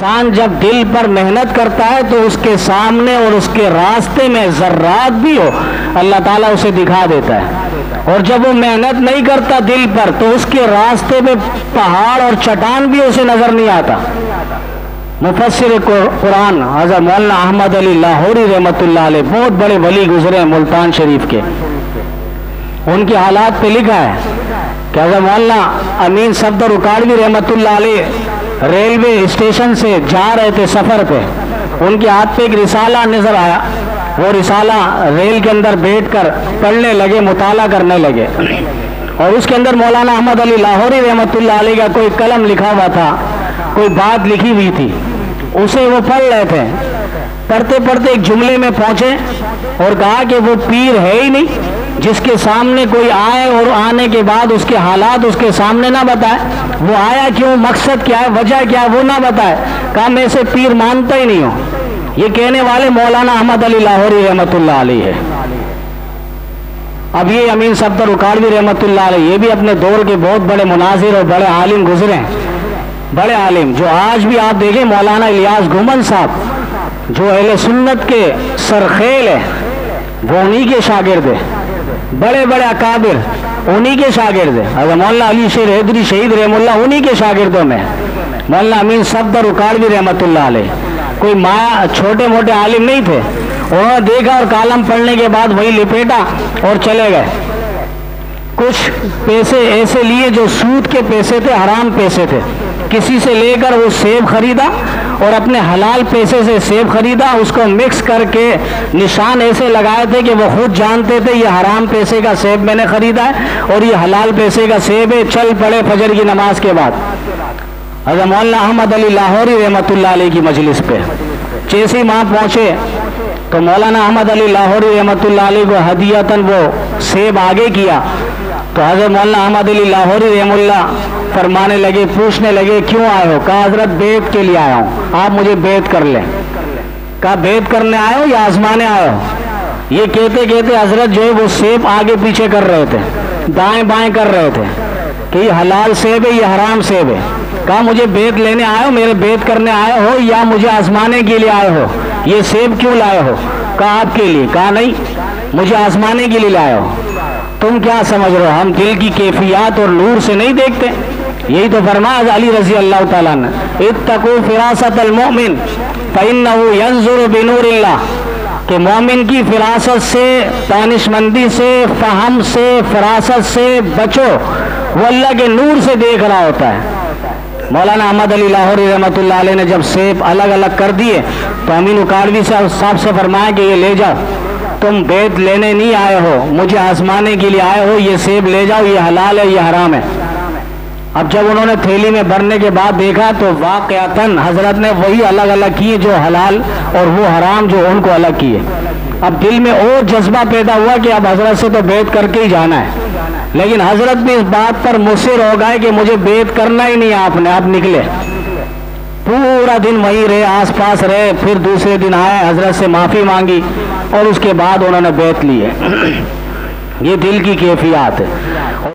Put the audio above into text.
انسان جب دل پر محنت کرتا ہے تو اس کے سامنے اور اس کے راستے میں ذرات بھی ہو اللہ تعالیٰ اسے دکھا دیتا ہے، اور جب وہ محنت نہیں کرتا دل پر تو اس کے راستے میں پہاڑ اور چٹان بھی اسے نظر نہیں آتا۔ مفسر قرآن حضرت مولانا احمد علی لاہوری رحمۃ اللہ علیہ بہت بڑے ولی گزرے ہیں ملتان شریف کے، ان کے حالات پہ لکھا ہے کہ حضرت مولانا امین صفدر اکاڑوی رحمۃ اللہ علیہ ریلوے اسٹیشن سے جا رہے تھے سفر پہ، ان کے ہاتھ پہ ایک رسالہ نظر آیا، وہ رسالہ ریل کے اندر بیٹھ کر پڑھنے لگے، مطالعہ کرنے لگے، اور اس کے اندر مولانا احمد علی لاہوری رحمۃ اللہ علیہ کا کوئی قلم لکھا ہوا تھا، کوئی بات لکھی ہوئی تھی، اسے وہ پڑھ رہے تھے۔ پڑھتے پڑھتے ایک جملے میں پہنچے اور کہا کہ وہ پیر ہے ہی نہیں جس کے سامنے کوئی آئے اور آنے کے بعد اس کے حالات اس کے سامنے نہ بتائے، وہ آیا کیوں، مقصد کیا ہے، وجہ کیا ہے، وہ نہ بتائے۔ کہا میں اسے پیر مانتا ہی نہیں ہوں۔ یہ کہنے والے مولانا احمد علی لاہوری رحمۃ اللہ علیہ ہے۔ اب یہ امین صفدر اکاڑوی رحمۃ اللہ علیہ یہ بھی اپنے دور کے بہت بڑے مناظر اور بڑے عالم گزرے ہیں، بڑے عالم، جو آج بھی آپ دیکھیں مولانا الیاس گھومن صاحب جو اہل سنت کے سرخیل ہیں، وہ انہی کے شاگرد ہیں، بڑے بڑے اکابر انہی کے شاگرد ہیں۔ حضرت مولانا علی شیر حیدری شہید رحم اللہ انہی کے شاگردوں میں، مولانا امین صفدر اکاڑوی رحمۃ اللہ علیہ کوئی چھوٹے موٹے عالم نہیں تھے، انہوں نے دیکھا اور کالم پڑھنے کے بعد وہی لپیٹا اور چلے گئے۔ کچھ پیسے ایسے لیے جو سود کے پیسے تھے، حرام پیسے تھے، کسی سے لے کر وہ سیب خریدا اور اپنے حلال پیسے سے سیب خریدا، اس کو مکس کر کے نشان ایسے لگائے تھے کہ وہ خود جانتے تھے یہ حرام پیسے کا سیب میں نے خریدا ہے اور یہ حلال پیسے کا سیب ہے۔ چل پڑے فجر کی نماز کے بعد حضرت مولانا احمد علی لاہوری رحمۃ اللہ علیہ کی مجلس پہ جیسے وہاں پہنچے تو مولانا احمد علی لاہوری رحمۃ اللہ علیہ کو ہدیتاً وہ سیب آگے کیا، تو حضرت مولانا احمد علی لاہوری رحم اللہ فرمانے لگے، پوچھنے لگے کیوں آئے ہو؟ کہا حضرت بیعت کے لیے آیا ہوں، آپ مجھے بیعت کر لیں۔ کہا بیعت کرنے آئے ہو یا آزمانے آئے ہو؟ یہ کہتے کہتے حضرت جو ہے وہ سیب آگے پیچھے کر رہے تھے، دائیں بائیں کر رہے تھے کہ یہ حلال سیب ہے یہ حرام سیب ہے۔ کہا مجھے بیعت لینے آئے ہو، میرے بیعت کرنے آئے ہو یا مجھے آزمانے کے لیے آئے ہو؟ یہ سیب کیوں لائے ہو؟ کہا آپ کے لیے۔ کہا نہیں، مجھے آزمانے کے لیے لائے ہو۔ تم کیا سمجھ رہے ہو ہم دل کی کیفیات اور نور سے نہیں دیکھتے؟ یہی تو فرمایا علی رضی اللہ تعالیٰ نے، اتقوا فراست المؤمن فإنه ينظر بنور اللہ، کہ مومن کی فراست سے، دانشمندی سے، فہم سے، فراست سے بچو، وہ اللہ کے نور سے دیکھ رہا ہوتا ہے۔ مولانا احمد علی لاہوری رحمۃ اللہ علیہ نے جب سیب الگ الگ کر دیے تو امین اکاڑوی صاحب سے فرمایا کہ یہ لے جاؤ، تم بیعت لینے نہیں آئے ہو، مجھے آزمانے کے لیے آئے ہو، یہ سیب لے جاؤ، یہ حلال ہے یہ حرام ہے۔ اب جب انہوں نے تھیلی میں بھرنے کے بعد دیکھا تو واقعتاً حضرت نے وہی الگ الگ کیے جو حلال اور وہ حرام جو ان کو الگ کیے۔ اب دل میں اور جذبہ پیدا ہوا کہ اب حضرت سے تو بیعت کر کے ہی جانا ہے، لیکن حضرت بھی اس بات پر مصر ہو گئے کہ مجھے بیعت کرنا ہی نہیں ہے، آپ نکلے۔ پورا دن وہیں رہے، آس پاس رہے، پھر دوسرے دن آئے، حضرت سے معافی مانگی اور اس کے بعد انہوں نے بیعت لی ہے۔ یہ دل کی کیفیات ہے۔